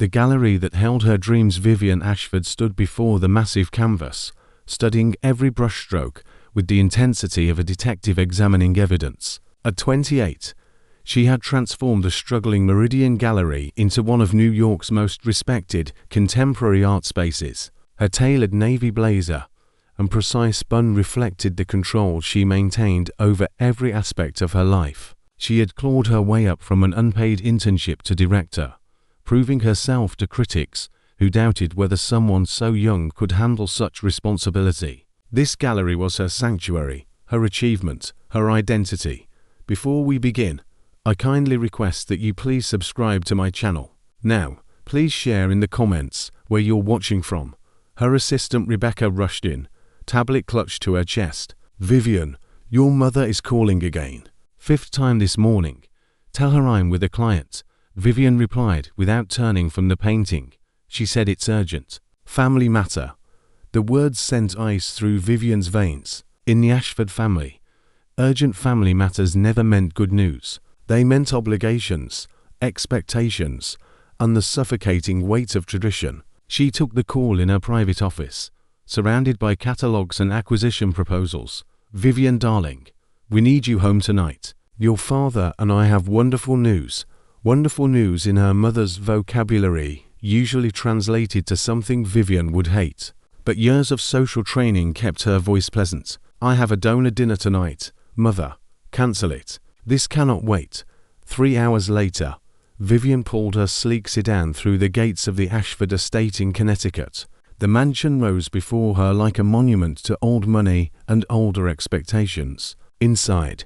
The gallery that held her dreams. Vivian Ashford stood before the massive canvas, studying every brushstroke with the intensity of a detective examining evidence. At 28, she had transformed the struggling Meridian Gallery into one of New York's most respected contemporary art spaces. Her tailored navy blazer and precise bun reflected the control she maintained over every aspect of her life. She had clawed her way up from an unpaid internship to director, proving herself to critics who doubted whether someone so young could handle such responsibility. This gallery was her sanctuary, her achievement, her identity. Before we begin, I kindly request that you please subscribe to my channel. Now, please share in the comments where you're watching from. Her assistant Rebecca rushed in, tablet clutched to her chest. Vivian, your mother is calling again. 5th time this morning. Tell her I'm with a client. Vivian replied without turning from the painting. She said it's urgent. Family matter. The words sent ice through Vivian's veins. In the Ashford family, urgent family matters never meant good news. They meant obligations, expectations, and the suffocating weight of tradition. She took the call in her private office, surrounded by catalogues and acquisition proposals. Vivian, darling, we need you home tonight. Your father and I have wonderful news. Wonderful news in her mother's vocabulary, usually translated to something Vivian would hate. But years of social training kept her voice pleasant. I have a donor dinner tonight. Mother, cancel it. This cannot wait. 3 hours later, Vivian pulled her sleek sedan through the gates of the Ashford estate in Connecticut. The mansion rose before her like a monument to old money and older expectations. Inside,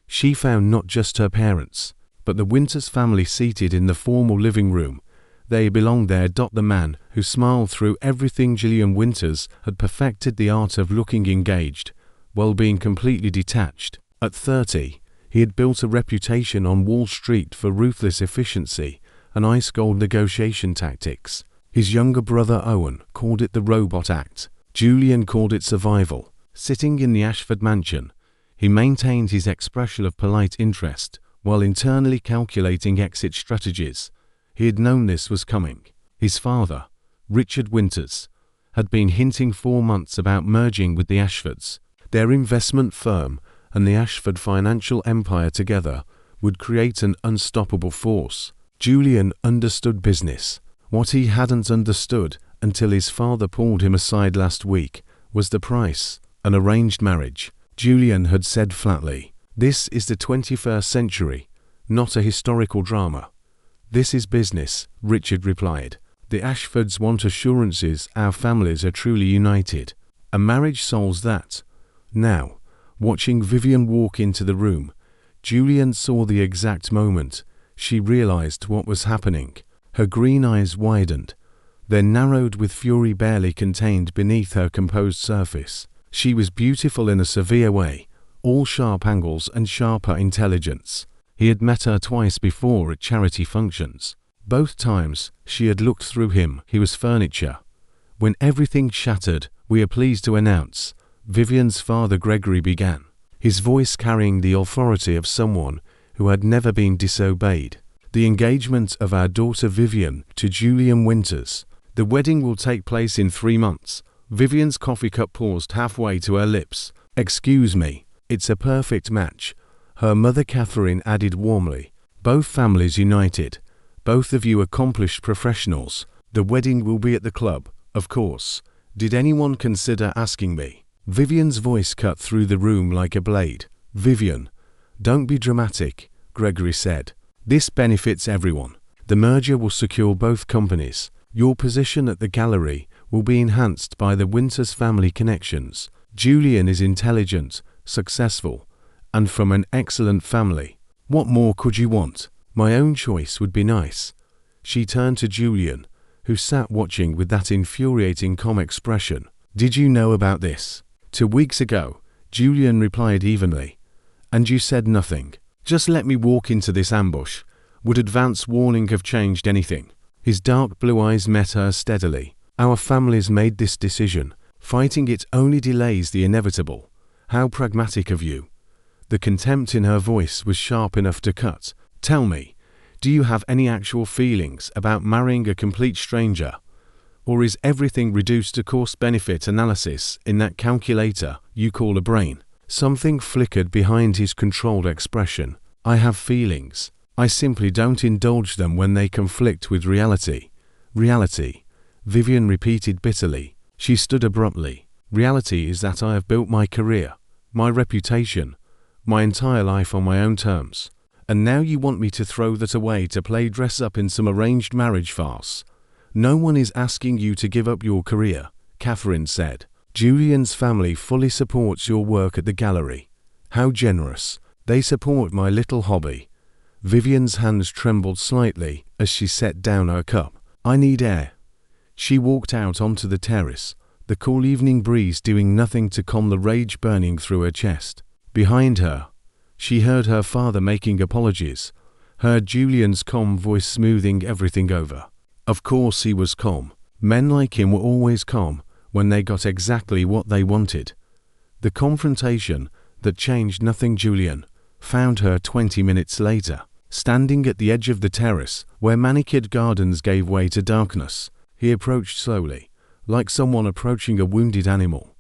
she found not just her parents, but the Winters family seated in the formal living room. They belonged there. The man who smiled through everything. Julian Winters had perfected the art of looking engaged, while being completely detached. At 30, he had built a reputation on Wall Street for ruthless efficiency and ice-cold negotiation tactics. His younger brother Owen called it the Robot Act. Julian called it survival. Sitting in the Ashford mansion, he maintained his expression of polite interest while internally calculating exit strategies. He had known this was coming. His father, Richard Winters, had been hinting for months about merging with the Ashfords. Their investment firm and the Ashford financial empire together would create an unstoppable force. Julian understood business. What he hadn't understood until his father pulled him aside last week was the price, an arranged marriage. Julian had said flatly, "This is the 21st century, not a historical drama." "This is business," Richard replied. "The Ashfords want assurances our families are truly united. A marriage solves that." Now, watching Vivian walk into the room, Julian saw the exact moment she realized what was happening. Her green eyes widened, then narrowed with fury barely contained beneath her composed surface. She was beautiful in a severe way, all sharp angles and sharper intelligence. He had met her twice before at charity functions. Both times she had looked through him. He was furniture. When everything shattered, "We are pleased to announce," Vivian's father Gregory began, his voice carrying the authority of someone who had never been disobeyed. "The engagement of our daughter Vivian to Julian Winters. The wedding will take place in 3 months. Vivian's coffee cup paused halfway to her lips. "Excuse me, it's a perfect match," her mother Catherine added warmly. "Both families united. Both of you accomplished professionals. The wedding will be at the club, of course. Did anyone consider asking me?" Vivian's voice cut through the room like a blade. "Vivian, don't be dramatic," Gregory said. "This benefits everyone. The merger will secure both companies. Your position at the gallery will be enhanced by the Winters family connections. Julian is intelligent, successful, and from an excellent family. What more could you want? My own choice would be nice." She turned to Julian, who sat watching with that infuriating calm expression. "Did you know about this?" 2 weeks ago, Julian replied evenly. "And you said nothing. Just let me walk into this ambush. Would advance warning have changed anything?" His dark blue eyes met hers steadily. "Our families made this decision. Fighting it only delays the inevitable. How pragmatic of you." The contempt in her voice was sharp enough to cut. "Tell me, Do you have any actual feelings about marrying a complete stranger? Or is everything reduced to cost-benefit analysis in that calculator you call a brain? Something flickered behind his controlled expression. I have feelings. I simply don't indulge them when they conflict with reality. Reality, Vivian repeated bitterly. She stood abruptly. Reality is that I have built my career, my reputation, my entire life on my own terms. And now you want me to throw that away to play dress-up in some arranged marriage farce. No one is asking you to give up your career, Catherine said. Julian's family fully supports your work at the gallery. How generous. They support my little hobby. Vivian's hands trembled slightly as she set down her cup. I need air. She walked out onto the terrace, the cool evening breeze doing nothing to calm the rage burning through her chest. Behind her, she heard her father making apologies, heard Julian's calm voice smoothing everything over. Of course he was calm. Men like him were always calm when they got exactly what they wanted. The confrontation that changed nothing. Julian found her 20 minutes later, standing at the edge of the terrace where manicured gardens gave way to darkness. He approached slowly, like someone approaching a wounded animal.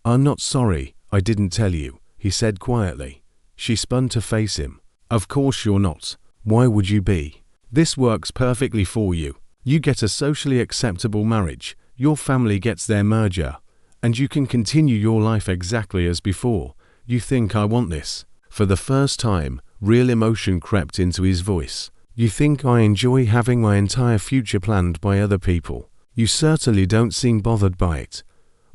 I'm not sorry I didn't tell you, he said quietly. She spun to face him. Of course you're not. Why would you be? This works perfectly for you. You get a socially acceptable marriage, your family gets their merger, and you can continue your life exactly as before. You think I want this? For the first time, real emotion crept into his voice. You think I enjoy having my entire future planned by other people? You certainly don't seem bothered by it.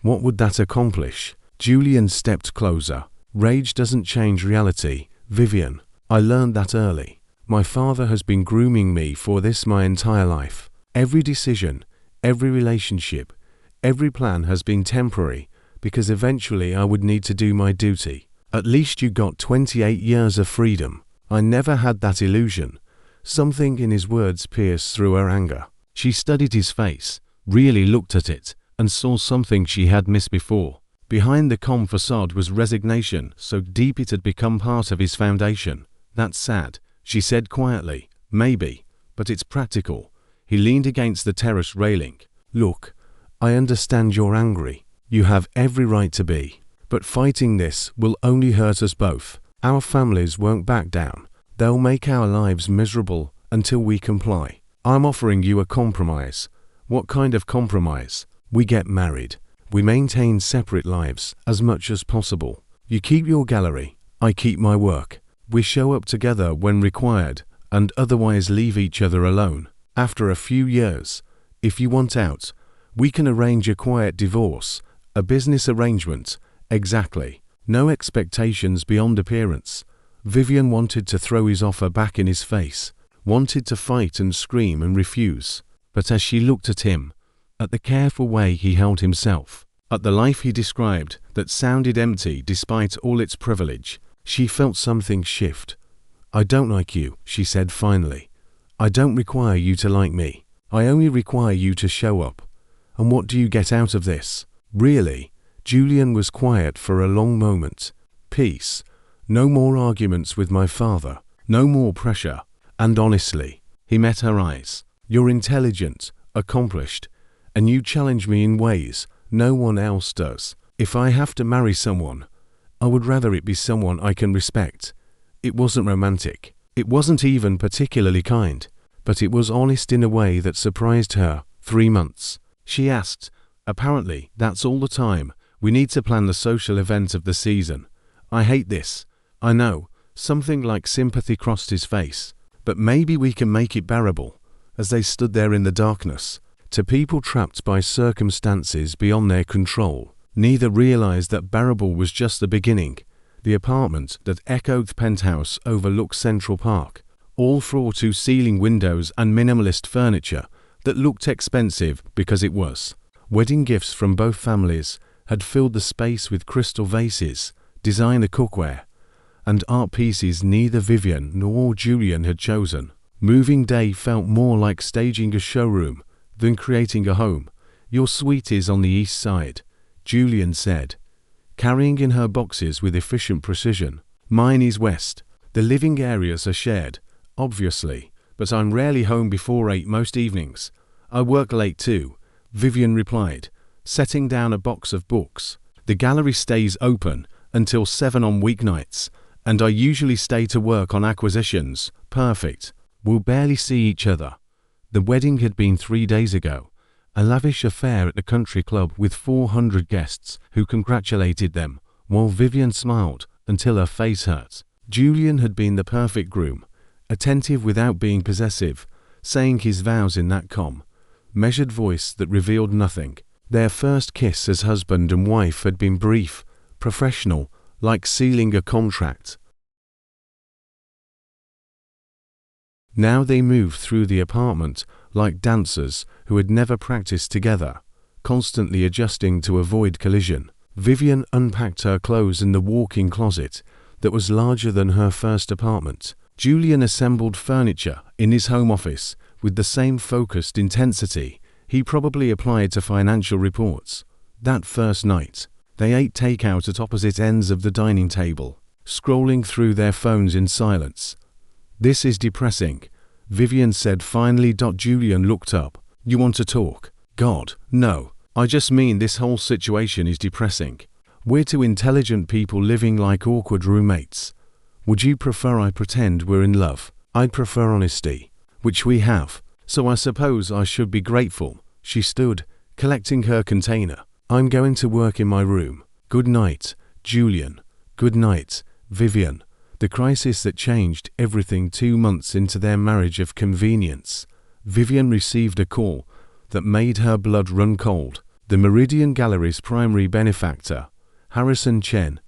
What would that accomplish? Julian stepped closer. Rage doesn't change reality, Vivian. I learned that early. My father has been grooming me for this my entire life. Every decision, every relationship, every plan has been temporary because eventually I would need to do my duty. At least you got 28 years of freedom. I never had that illusion. Something in his words pierced through her anger. She studied his face, really looked at it, and saw something she had missed before. Behind the calm facade was resignation, so deep it had become part of his foundation. That's sad, she said quietly. Maybe, but it's practical. He leaned against the terrace railing. Look, I understand you're angry. You have every right to be. But fighting this will only hurt us both. Our families won't back down. They'll make our lives miserable until we comply. I'm offering you a compromise. What kind of compromise? We get married. We maintain separate lives as much as possible. You keep your gallery, I keep my work. We show up together when required and otherwise leave each other alone. After a few years, if you want out, we can arrange a quiet divorce, a business arrangement. Exactly. No expectations beyond appearance. Vivian wanted to throw his offer back in his face, wanted to fight and scream and refuse. But as she looked at him, at the careful way he held himself, at the life he described that sounded empty despite all its privilege, she felt something shift. I don't like you, she said finally. I don't require you to like me. I only require you to show up. And what do you get out of this? Really? Julian was quiet for a long moment. Peace. No more arguments with my father. No more pressure. And honestly, he met her eyes. You're intelligent, accomplished, and you challenge me in ways no one else does. If I have to marry someone, I would rather it be someone I can respect. It wasn't romantic. It wasn't even particularly kind, but it was honest in a way that surprised her. 3 months. She asked, apparently, that's all the time. We need to plan the social event of the season. I hate this. I know. Something like sympathy crossed his face. But maybe we can make it bearable. As they stood there in the darkness, to people trapped by circumstances beyond their control, neither realized that bearable was just the beginning. The apartment that echoed the penthouse overlooked Central Park, all floor-to-ceiling windows and minimalist furniture that looked expensive because it was. Wedding gifts from both families had filled the space with crystal vases, designer cookware, and art pieces neither Vivian nor Julian had chosen. Moving day felt more like staging a showroom than creating a home. Your suite is on the east side, Julian said, carrying in her boxes with efficient precision. Mine is west. The living areas are shared, obviously, but I'm rarely home before 8 most evenings. I work late too, Vivian replied, setting down a box of books. The gallery stays open until 7 on weeknights, and I usually stay to work on acquisitions. Perfect. We'll barely see each other. The wedding had been 3 days ago, a lavish affair at the country club with 400 guests who congratulated them, while Vivian smiled until her face hurt. Julian had been the perfect groom, attentive without being possessive, saying his vows in that calm, measured voice that revealed nothing. Their first kiss as husband and wife had been brief, professional, like sealing a contract. Now they moved through the apartment like dancers who had never practiced together, constantly adjusting to avoid collision. Vivian unpacked her clothes in the walk-in closet that was larger than her first apartment. Julian assembled furniture in his home office with the same focused intensity he probably applied to financial reports. That first night, they ate takeout at opposite ends of the dining table, scrolling through their phones in silence. "This is depressing," Vivian said finally. Julian looked up. "You want to talk?" "God, no. I just mean this whole situation is depressing. We're two intelligent people living like awkward roommates. Would you prefer I pretend we're in love?" "I'd prefer honesty, which we have, so I suppose I should be grateful." She stood, collecting her container. "I'm going to work in my room. Good night, Julian." "Good night, Vivian." The crisis that changed everything 2 months into their marriage of convenience. Vivian received a call that made her blood run cold. The Meridian Gallery's primary benefactor, Harrison Chen,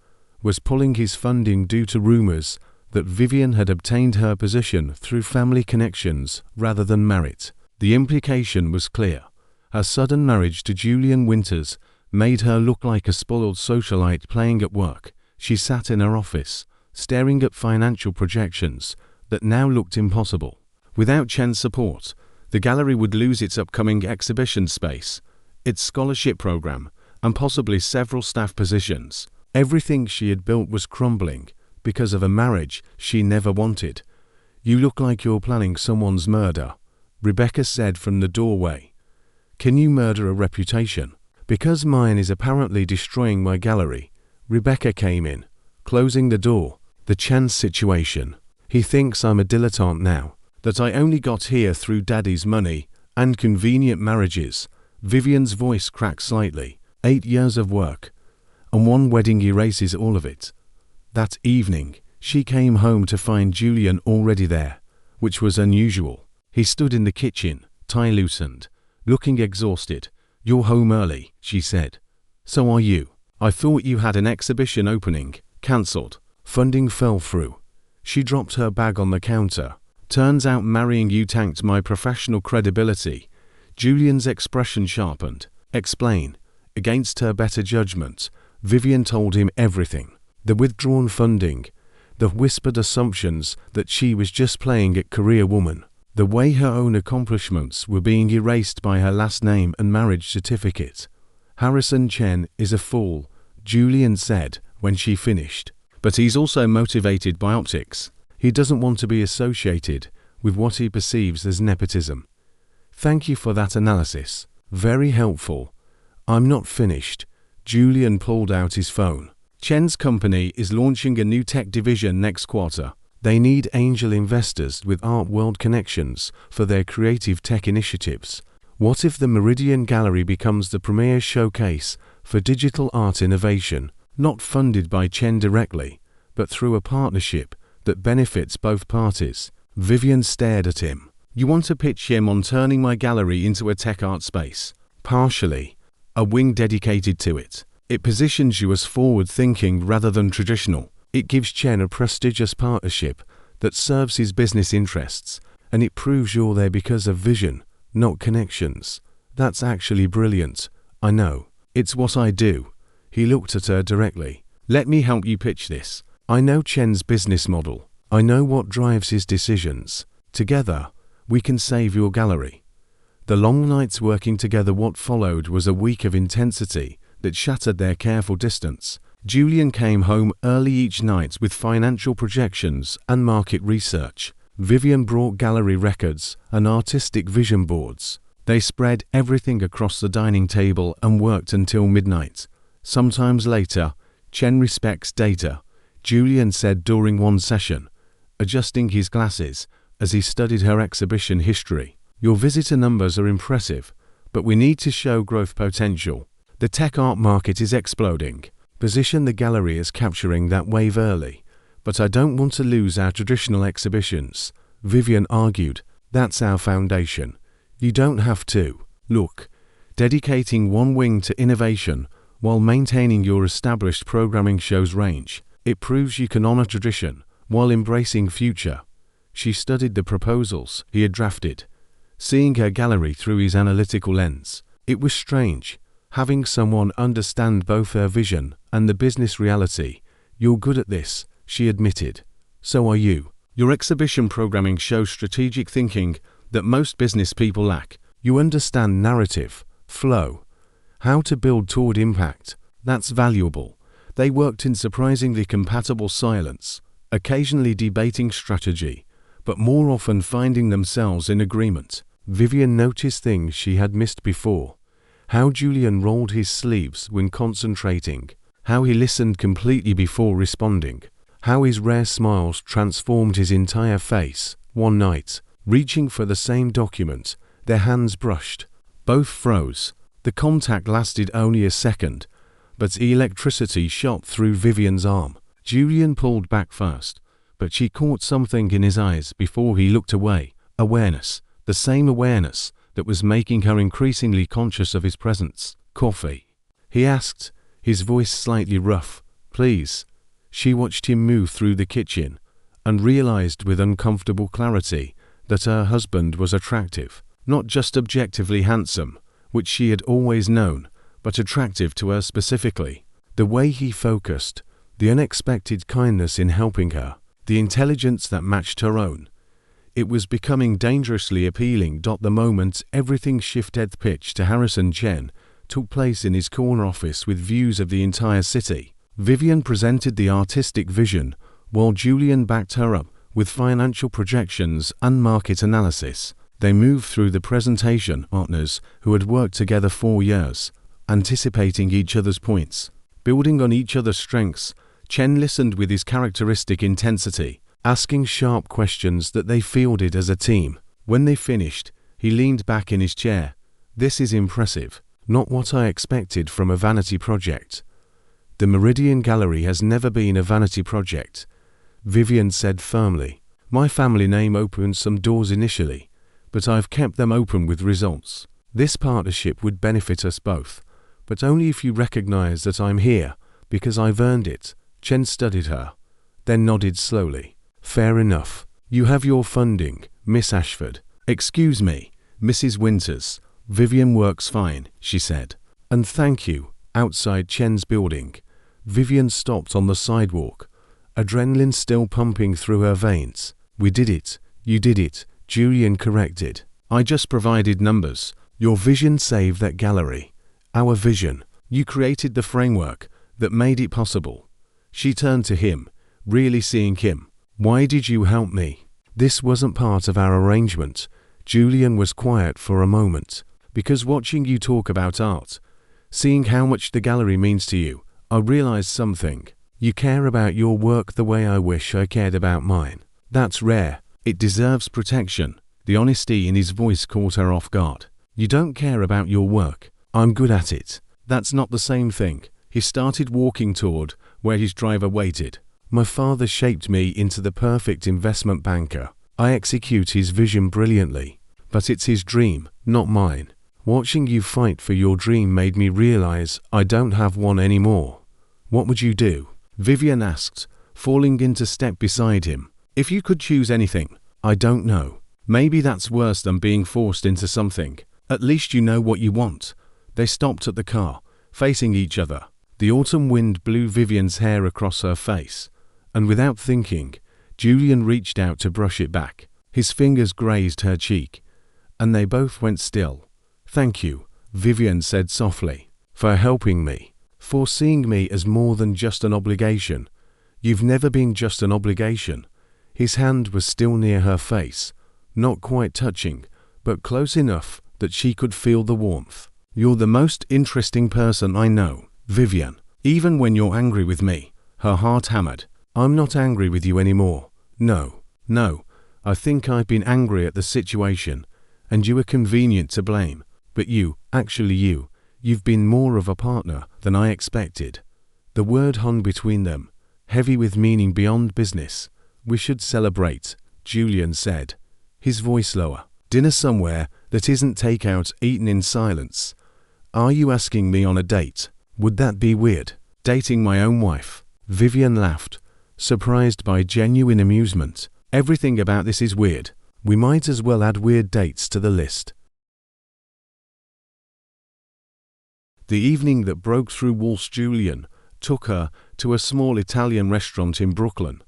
was pulling his funding due to rumors that Vivian had obtained her position through family connections rather than merit. The implication was clear. Her sudden marriage to Julian Winters made her look like a spoiled socialite playing at work. She sat in her office, staring at financial projections that now looked impossible. Without Chen's support, the gallery would lose its upcoming exhibition space, its scholarship program, and possibly several staff positions. Everything she had built was crumbling because of a marriage she never wanted. "You look like you're planning someone's murder," Rebecca said from the doorway. "Can you murder a reputation?" "Because mine is apparently destroying my gallery." Rebecca came in, closing the door. "The Chen situation. He thinks I'm a dilettante now, that I only got here through daddy's money and convenient marriages." Vivian's voice cracked slightly. 8 years of work, and one wedding erases all of it. That evening, she came home to find Julian already there, which was unusual. He stood in the kitchen, tie loosened, looking exhausted. "You're home early," she said. "So are you. I thought you had an exhibition opening." "Cancelled. Funding fell through." She dropped her bag on the counter. "Turns out marrying you tanked my professional credibility." Julian's expression sharpened. "Explain." Against her better judgment, Vivian told him everything. The withdrawn funding, the whispered assumptions that she was just playing at career woman, the way her own accomplishments were being erased by her last name and marriage certificate. "Harrison Chen is a fool," Julian said when she finished. "But he's also motivated by optics. He doesn't want to be associated with what he perceives as nepotism." "Thank you for that analysis. Very helpful." "I'm not finished." Julian pulled out his phone. "Chen's company is launching a new tech division next quarter. They need angel investors with art world connections for their creative tech initiatives. What if the Meridian Gallery becomes the premier showcase for digital art innovation, not funded by Chen directly, but through a partnership that benefits both parties?" Vivian stared at him. "You want to pitch him on turning my gallery into a tech art space?" "Partially. A wing dedicated to it. It positions you as forward-thinking rather than traditional. It gives Chen a prestigious partnership that serves his business interests, and it proves you're there because of vision, not connections." "That's actually brilliant." "I know. It's what I do." He looked at her directly. "Let me help you pitch this. I know Chen's business model. I know what drives his decisions. Together, we can save your gallery." The long nights working together, what followed was a week of intensity that shattered their careful distance. Julian came home early each night with financial projections and market research. Vivian brought gallery records and artistic vision boards. They spread everything across the dining table and worked until midnight. Sometimes later. Chen respects data, Julian said during one session, adjusting his glasses as he studied her exhibition history. Your visitor numbers are impressive, but we need to show growth potential. The tech art market is exploding. Position the gallery as capturing that wave early. But I don't want to lose our traditional exhibitions, Vivian argued. That's our foundation. You don't have to. Look, dedicating one wing to innovation while maintaining your established programming shows range. It proves you can honor tradition while embracing future. She studied the proposals he had drafted, seeing her gallery through his analytical lens. It was strange, having someone understand both her vision and the business reality. You're good at this, she admitted. So are you. Your exhibition programming shows strategic thinking that most business people lack. You understand narrative, flow, how to build toward impact. That's valuable. They worked in surprisingly compatible silence, occasionally debating strategy, but more often finding themselves in agreement. Vivian noticed things she had missed before. How Julian rolled his sleeves when concentrating, how he listened completely before responding, how his rare smiles transformed his entire face. One night, reaching for the same document, their hands brushed. Both froze. The contact lasted only a second, but electricity shot through Vivian's arm. Julian pulled back first, but she caught something in his eyes before he looked away. Awareness, the same awareness that was making her increasingly conscious of his presence. Coffee? He asked, his voice slightly rough. Please. She watched him move through the kitchen and realized with uncomfortable clarity that her husband was attractive, not just objectively handsome, which she had always known, but attractive to her specifically. The way he focused, the unexpected kindness in helping her, the intelligence that matched her own. It was becoming dangerously appealing. The moment everything shifted, pitch to Harrison Chen took place in his corner office with views of the entire city. Vivian presented the artistic vision, while Julian backed her up with financial projections and market analysis. They moved through the presentation, partners who had worked together 4 years, anticipating each other's points, building on each other's strengths. Chen listened with his characteristic intensity, asking sharp questions that they fielded as a team. When they finished, he leaned back in his chair. This is impressive, not what I expected from a vanity project. The Meridian Gallery has never been a vanity project, Vivian said firmly. My family name opened some doors initially, but I've kept them open with results. This partnership would benefit us both, but only if you recognize that I'm here, because I've earned it. Chen studied her, then nodded slowly. Fair enough. You have your funding, Miss Ashford. Excuse me, Mrs. Winters. Vivian works fine, she said. And thank you. Outside Chen's building, Vivian stopped on the sidewalk, adrenaline still pumping through her veins. We did it. You did it, Julian corrected. I just provided numbers. Your vision saved that gallery. Our vision. You created the framework that made it possible. She turned to him, really seeing him. Why did you help me? This wasn't part of our arrangement. Julian was quiet for a moment. Because watching you talk about art, seeing how much the gallery means to you, I realized something. You care about your work the way I wish I cared about mine. That's rare. It deserves protection. The honesty in his voice caught her off guard. You don't care about your work. I'm good at it. That's not the same thing. He started walking toward where his driver waited. My father shaped me into the perfect investment banker. I execute his vision brilliantly, but it's his dream, not mine. Watching you fight for your dream made me realize I don't have one anymore. What would you do? Vivian asked, falling into step beside him. If you could choose anything, I don't know. Maybe that's worse than being forced into something. At least you know what you want. They stopped at the car, facing each other. The autumn wind blew Vivian's hair across her face, and without thinking, Julian reached out to brush it back. His fingers grazed her cheek, and they both went still. Thank you, Vivian said softly, for helping me, for seeing me as more than just an obligation. You've never been just an obligation. His hand was still near her face, not quite touching, but close enough that she could feel the warmth. "You're the most interesting person I know, Vivian. Even when you're angry with me," her heart hammered. "I'm not angry with you anymore. No. I think I've been angry at the situation, and you were convenient to blame. But you've been more of a partner than I expected." The word hung between them, heavy with meaning beyond business. "We should celebrate," Julian said, his voice lower. "Dinner somewhere that isn't takeout eaten in silence. Are you asking me on a date? Would that be weird? Dating my own wife?" Vivian laughed, surprised by genuine amusement. "Everything about this is weird. We might as well add weird dates to the list." The evening that broke through walls, Julian took her to a small Italian restaurant in Brooklyn,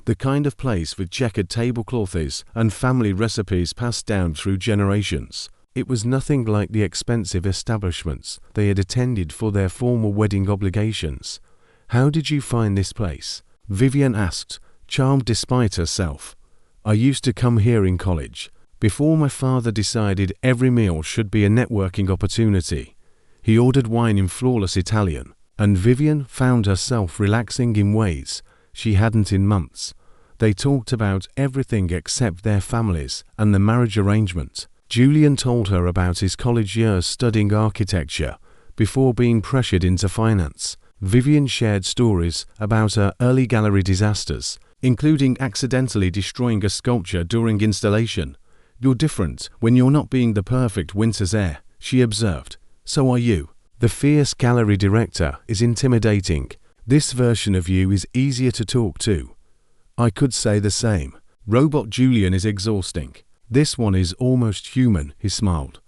the kind of place with checkered tablecloths and family recipes passed down through generations. It was nothing like the expensive establishments they had attended for their formal wedding obligations. "How did you find this place?" Vivian asked, charmed despite herself. "I used to come here in college, before my father decided every meal should be a networking opportunity. He ordered wine in flawless Italian, and Vivian found herself relaxing in ways she hadn't in months. They talked about everything except their families and the marriage arrangement. Julian told her about his college years studying architecture before being pressured into finance. Vivian shared stories about her early gallery disasters, including accidentally destroying a sculpture during installation. "You're different when you're not being the perfect winter's air," she observed. "So are you. The fierce gallery director is intimidating. This version of you is easier to talk to." "I could say the same. Robot Julian is exhausting. This one is almost human," he smiled.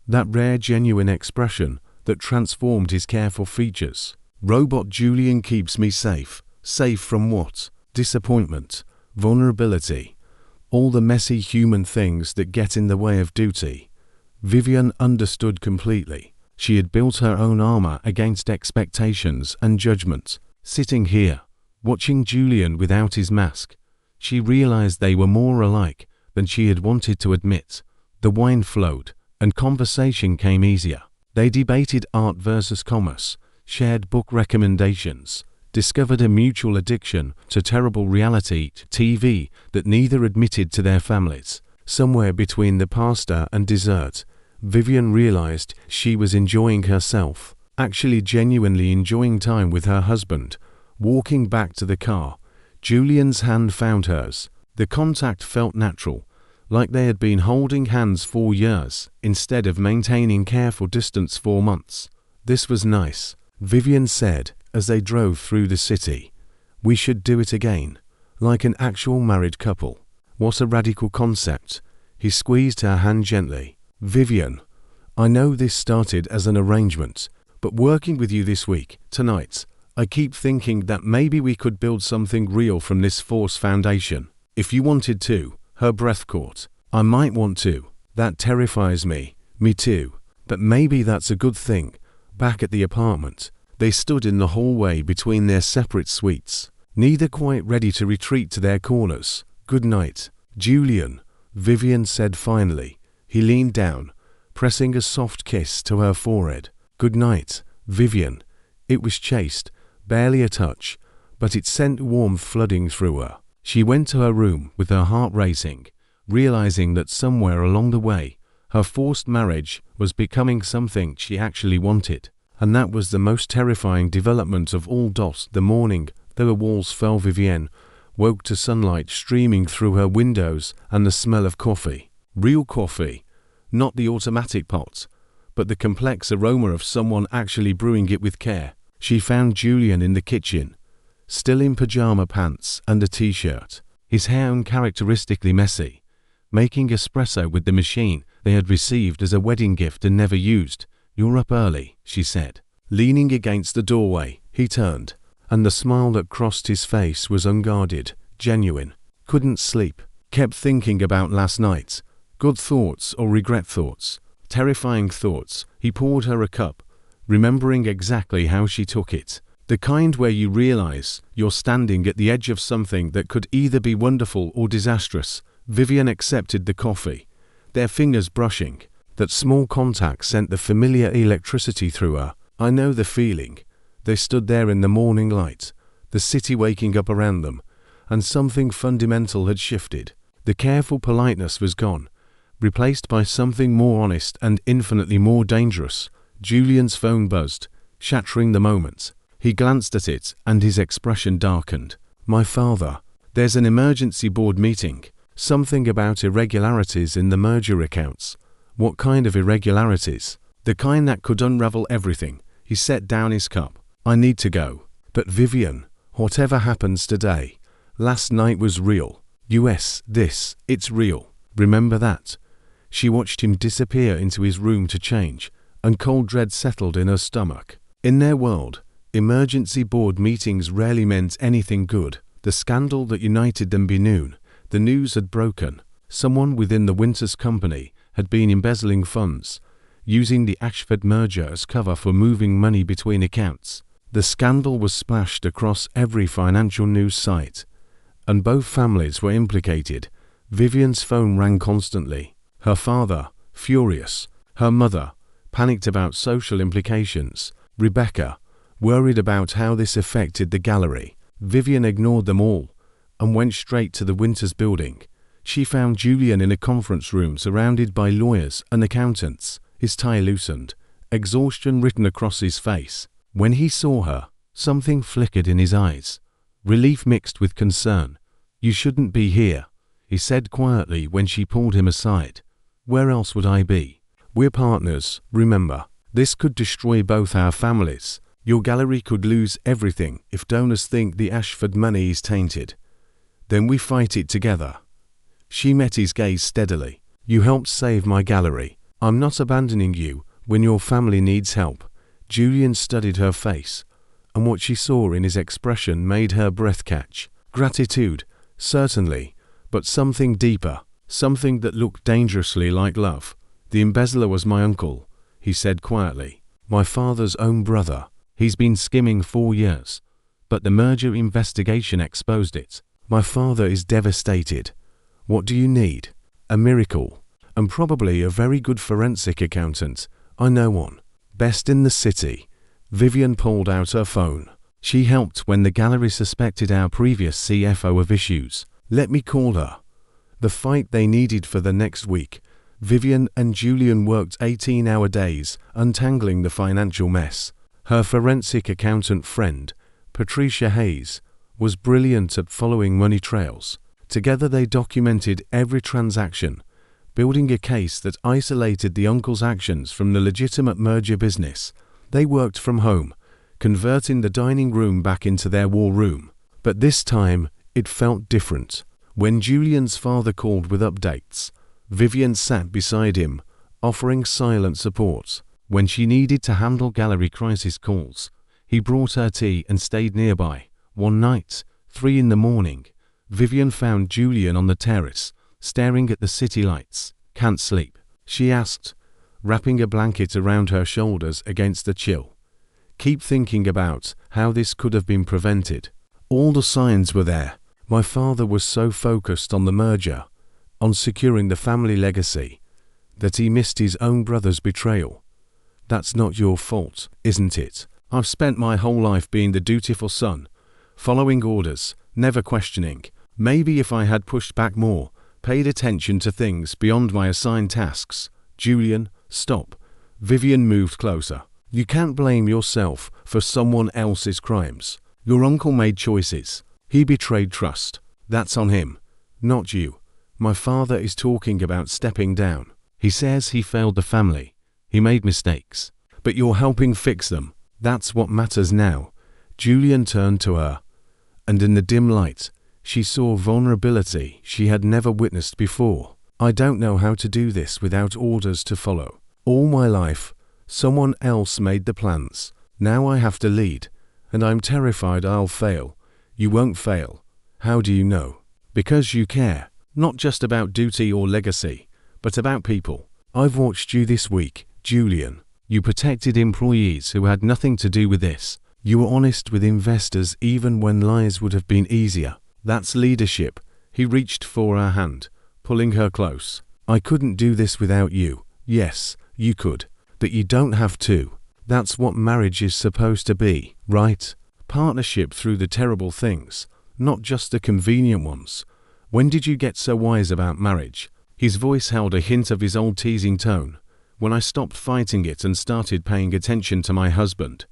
That rare genuine expression that transformed his careful features. "Robot Julian keeps me safe." Safe from what? Disappointment, vulnerability, all the messy human things that get in the way of duty. Vivian understood completely. She had built her own armor against expectations and judgment. Sitting here, watching Julian without his mask, she realized they were more alike than she had wanted to admit. The wine flowed, and conversation came easier. They debated art versus commerce, shared book recommendations, discovered a mutual addiction to terrible reality TV that neither admitted to their families. Somewhere between the pasta and dessert, Vivian realized she was enjoying herself, actually genuinely enjoying time with her husband. Walking back to the car, Julian's hand found hers. The contact felt natural, like they had been holding hands for years, instead of maintaining careful distance for months. "This was nice," Vivian said as they drove through the city. "We should do it again, like an actual married couple." "What a radical concept." He squeezed her hand gently. "Vivian, I know this started as an arrangement, but working with you this week, tonight, I keep thinking that maybe we could build something real from this false foundation. If you wanted to," her breath caught. "I might want to. That terrifies me." "Me too. But maybe that's a good thing." Back at the apartment, they stood in the hallway between their separate suites, neither quite ready to retreat to their corners. "Good night, Julian," Vivian said finally. He leaned down, pressing a soft kiss to her forehead. "Good night, Vivian." It was chaste, barely a touch, but it sent warmth flooding through her. She went to her room with her heart racing, realizing that somewhere along the way, her forced marriage was becoming something she actually wanted. And that was the most terrifying development of all. The morning the walls fell, Vivian woke to sunlight streaming through her windows and the smell of coffee. Real coffee, not the automatic pot, but the complex aroma of someone actually brewing it with care. She found Julian in the kitchen, still in pajama pants and a t-shirt, his hair uncharacteristically messy, making espresso with the machine they had received as a wedding gift and never used. "You're up early," she said. Leaning against the doorway, he turned, and the smile that crossed his face was unguarded, genuine. "Couldn't sleep. Kept thinking about last night. Good thoughts or regret thoughts? Terrifying thoughts." He poured her a cup, remembering exactly how she took it. The kind where you realize you're standing at the edge of something that could either be wonderful or disastrous. Vivian accepted the coffee, their fingers brushing. That small contact sent the familiar electricity through her. I know the feeling. They stood there in the morning light, the city waking up around them, and something fundamental had shifted. The careful politeness was gone, replaced by something more honest and infinitely more dangerous. Julian's phone buzzed, shattering the moment. He glanced at it, and his expression darkened. My father. There's an emergency board meeting. Something about irregularities in the merger accounts. What kind of irregularities? The kind that could unravel everything. He set down his cup. I need to go. But Vivian, whatever happens today, last night was real. It's real. Remember that? She watched him disappear into his room to change, and cold dread settled in her stomach. In their world, emergency board meetings rarely meant anything good. The scandal that united them began. The news had broken. Someone within the Winters company had been embezzling funds, using the Ashford merger as cover for moving money between accounts. The scandal was splashed across every financial news site, and both families were implicated. Vivian's phone rang constantly. Her father, furious. Her mother, panicked about social implications. Rebecca, worried about how this affected the gallery. Vivian ignored them all and went straight to the Winters building. She found Julian in a conference room surrounded by lawyers and accountants, his tie loosened, exhaustion written across his face. When he saw her, something flickered in his eyes, relief mixed with concern. You shouldn't be here, he said quietly when she pulled him aside. Where else would I be? We're partners, remember. This could destroy both our families. Your gallery could lose everything if donors think the Ashford money is tainted. Then we fight it together. She met his gaze steadily. You helped save my gallery. I'm not abandoning you when your family needs help. Julian studied her face, and what she saw in his expression made her breath catch. Gratitude, certainly, but something deeper, something that looked dangerously like love. The embezzler was my uncle, he said quietly. My father's own brother. He's been skimming 4 years, but the merger investigation exposed it. My father is devastated. What do you need? A miracle. And probably a very good forensic accountant. I know one. Best in the city. Vivian pulled out her phone. She helped when the gallery suspected our previous CFO of issues. Let me call her. The fight they needed for the next week. Vivian and Julian worked 18-hour days, untangling the financial mess. Her forensic accountant friend, Patricia Hayes, was brilliant at following money trails. Together they documented every transaction, building a case that isolated the uncle's actions from the legitimate merger business. They worked from home, converting the dining room back into their war room. But this time, it felt different. When Julian's father called with updates, Vivian sat beside him, offering silent support. When she needed to handle gallery crisis calls, he brought her tea and stayed nearby. One night, 3 a.m, Vivian found Julian on the terrace, staring at the city lights. Can't sleep, she asked, wrapping a blanket around her shoulders against the chill. Keep thinking about how this could have been prevented. All the signs were there. My father was so focused on the merger, on securing the family legacy, that he missed his own brother's betrayal. That's not your fault, isn't it? I've spent my whole life being the dutiful son, following orders, never questioning. Maybe if I had pushed back more, paid attention to things beyond my assigned tasks. Julian, stop. Vivian moved closer. You can't blame yourself for someone else's crimes. Your uncle made choices. He betrayed trust. That's on him, not you. My father is talking about stepping down. He says he failed the family. He made mistakes. But you're helping fix them. That's what matters now. Julian turned to her, and in the dim light, she saw vulnerability she had never witnessed before. I don't know how to do this without orders to follow. All my life, someone else made the plans. Now I have to lead, and I'm terrified I'll fail. You won't fail. How do you know? Because you care, not just about duty or legacy, but about people. I've watched you this week, Julian. You protected employees who had nothing to do with this. You were honest with investors even when lies would have been easier. That's leadership. He reached for her hand, pulling her close. I couldn't do this without you. Yes, you could. But you don't have to. That's what marriage is supposed to be, right? Partnership through the terrible things, not just the convenient ones. When did you get so wise about marriage? His voice held a hint of his old teasing tone. When I stopped fighting it and started paying attention to my husband.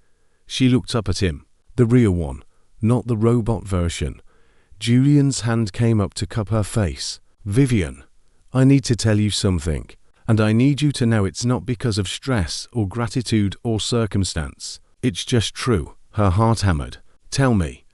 She looked up at him. The real one, not the robot version. Julian's hand came up to cup her face. Vivian, I need to tell you something. And I need you to know it's not because of stress or gratitude or circumstance. It's just true. Her heart hammered. Tell me.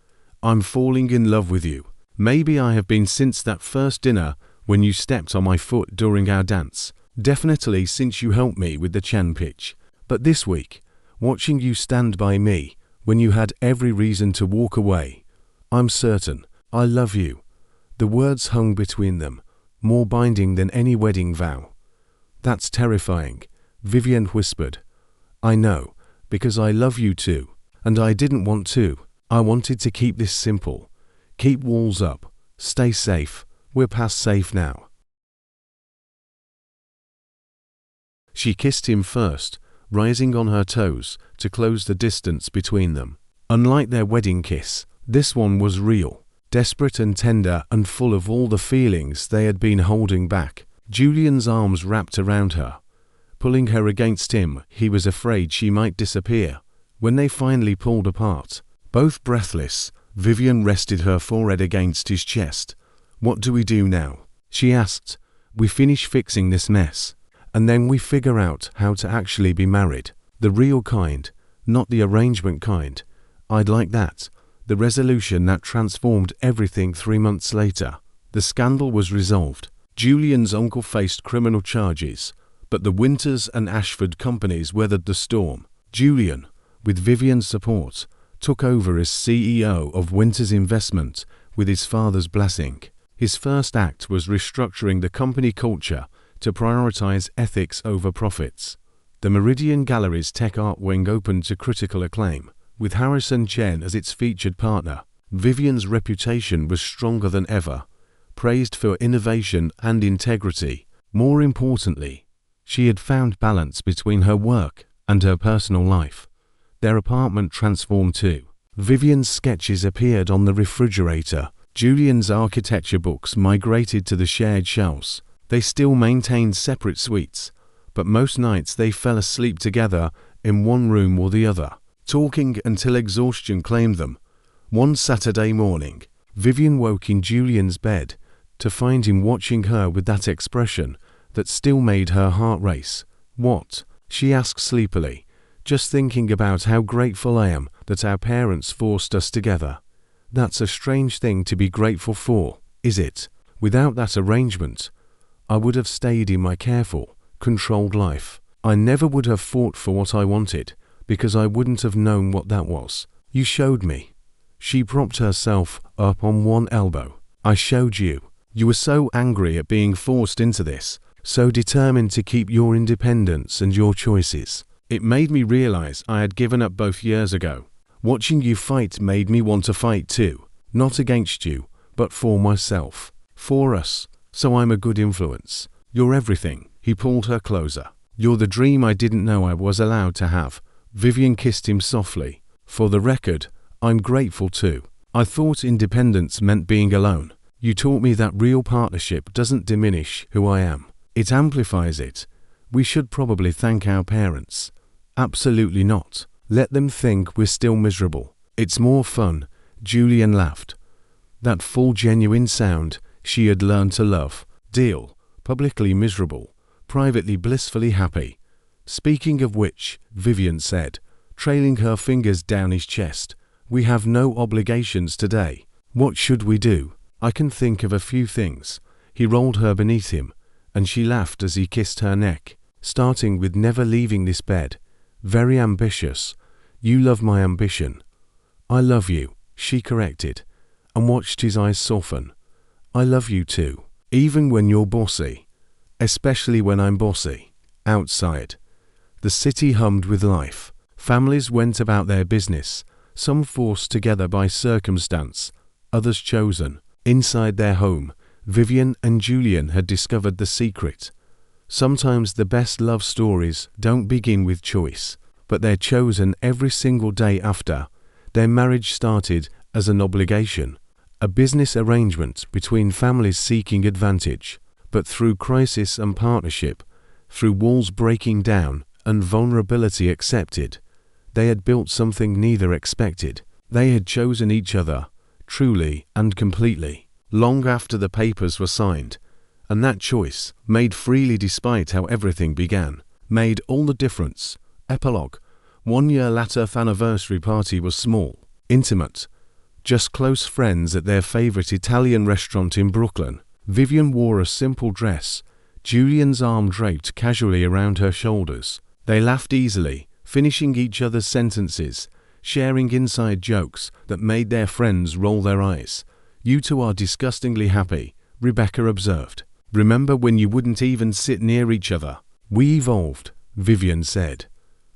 I'm falling in love with you. Maybe I have been since that first dinner when you stepped on my foot during our dance. Definitely since you helped me with the Chan pitch. But this week, watching you stand by me when you had every reason to walk away, I'm certain I love you. The words hung between them, more binding than any wedding vow. That's terrifying, Vivian whispered. I know, because I love you too. And I didn't want to. I wanted to keep this simple. Keep walls up. Stay safe. We're past safe now. She kissed him first, rising on her toes to close the distance between them. Unlike their wedding kiss, this one was real, desperate and tender and full of all the feelings they had been holding back. Julian's arms wrapped around her, pulling her against him. He was afraid she might disappear. When they finally pulled apart, both breathless, Vivian rested her forehead against his chest. What do we do now? She asked. We finish fixing this mess, and then we figure out how to actually be married. The real kind, not the arrangement kind. I'd like that. The resolution that transformed everything 3 months later. The scandal was resolved. Julian's uncle faced criminal charges, but the Winters and Ashford companies weathered the storm. Julian, with Vivian's support, took over as CEO of Winters Investment with his father's blessing. His first act was restructuring the company culture to prioritize ethics over profits. The Meridian Gallery's tech art wing opened to critical acclaim, with Harrison Chen as its featured partner. Vivian's reputation was stronger than ever, praised for innovation and integrity. More importantly, she had found balance between her work and her personal life. Their apartment transformed too. Vivian's sketches appeared on the refrigerator. Julian's architecture books migrated to the shared shelves. They still maintained separate suites, but most nights they fell asleep together in one room or the other, talking until exhaustion claimed them. One Saturday morning, Vivian woke in Julian's bed to find him watching her with that expression that still made her heart race. What? She asked sleepily. Just thinking about how grateful I am that our parents forced us together. That's a strange thing to be grateful for, is it? Without that arrangement, I would have stayed in my careful, controlled life. I never would have fought for what I wanted, because I wouldn't have known what that was. You showed me. She propped herself up on one elbow. I showed you. You were so angry at being forced into this, so determined to keep your independence and your choices. It made me realize I had given up both years ago. Watching you fight made me want to fight too, not against you, but for myself, for us. So I'm a good influence. You're everything. He pulled her closer. You're the dream I didn't know I was allowed to have. Vivian kissed him softly. For the record, I'm grateful too. I thought independence meant being alone. You taught me that real partnership doesn't diminish who I am. It amplifies it. We should probably thank our parents. Absolutely not. Let them think we're still miserable. It's more fun. Julian laughed. That full genuine sound she had learned to love. Deal. Publicly miserable. Privately blissfully happy. Speaking of which, Vivian said, trailing her fingers down his chest, we have no obligations today. What should we do? I can think of a few things. He rolled her beneath him, and she laughed as he kissed her neck, starting with never leaving this bed. Very ambitious. You love my ambition. I love you, she corrected, and watched his eyes soften. I love you too, even when you're bossy. Especially when I'm bossy. Outside. The city hummed with life. Families went about their business, some forced together by circumstance, others chosen. Inside their home, Vivian and Julian had discovered the secret. Sometimes the best love stories don't begin with choice, but they're chosen every single day after. Their marriage started as an obligation, a business arrangement between families seeking advantage. But through crisis and partnership, through walls breaking down and vulnerability accepted, they had built something neither expected. They had chosen each other, truly and completely, long after the papers were signed. And that choice, made freely despite how everything began, made all the difference. Epilogue. 1 year later, the anniversary party was small, intimate, just close friends at their favorite Italian restaurant in Brooklyn. Vivian wore a simple dress, Julian's arm draped casually around her shoulders. They laughed easily, finishing each other's sentences, sharing inside jokes that made their friends roll their eyes. "You two are disgustingly happy," Rebecca observed. "Remember when you wouldn't even sit near each other?" "We evolved," Vivian said,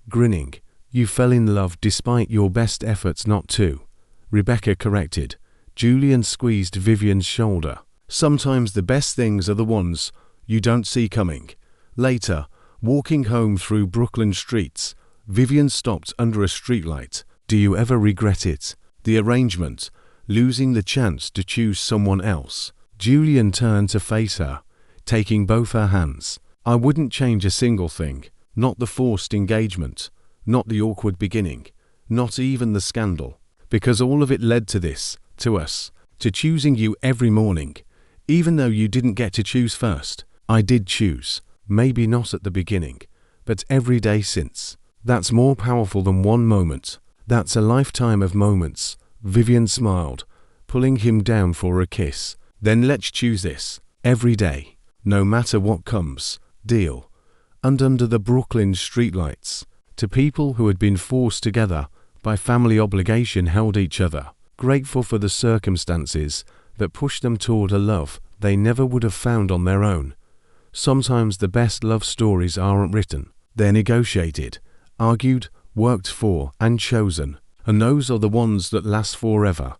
grinning. "You fell in love despite your best efforts not to," Rebecca corrected. Julian squeezed Vivian's shoulder. "Sometimes the best things are the ones you don't see coming." Later, walking home through Brooklyn streets, Vivian stopped under a streetlight. "Do you ever regret it? The arrangement, losing the chance to choose someone else?" Julian turned to face her, taking both her hands. "I wouldn't change a single thing, not the forced engagement, not the awkward beginning, not even the scandal, because all of it led to this, to us, to choosing you every morning. Even though you didn't get to choose first, I did choose, maybe not at the beginning, but every day since. That's more powerful than one moment. That's a lifetime of moments." Vivian smiled, pulling him down for a kiss. "Then let's choose this, every day, no matter what comes. Deal?" And under the Brooklyn streetlights, two people who had been forced together by family obligation held each other, grateful for the circumstances that pushed them toward a love they never would have found on their own. Sometimes the best love stories aren't written, they're negotiated, argued, worked for, and chosen. And those are the ones that last forever.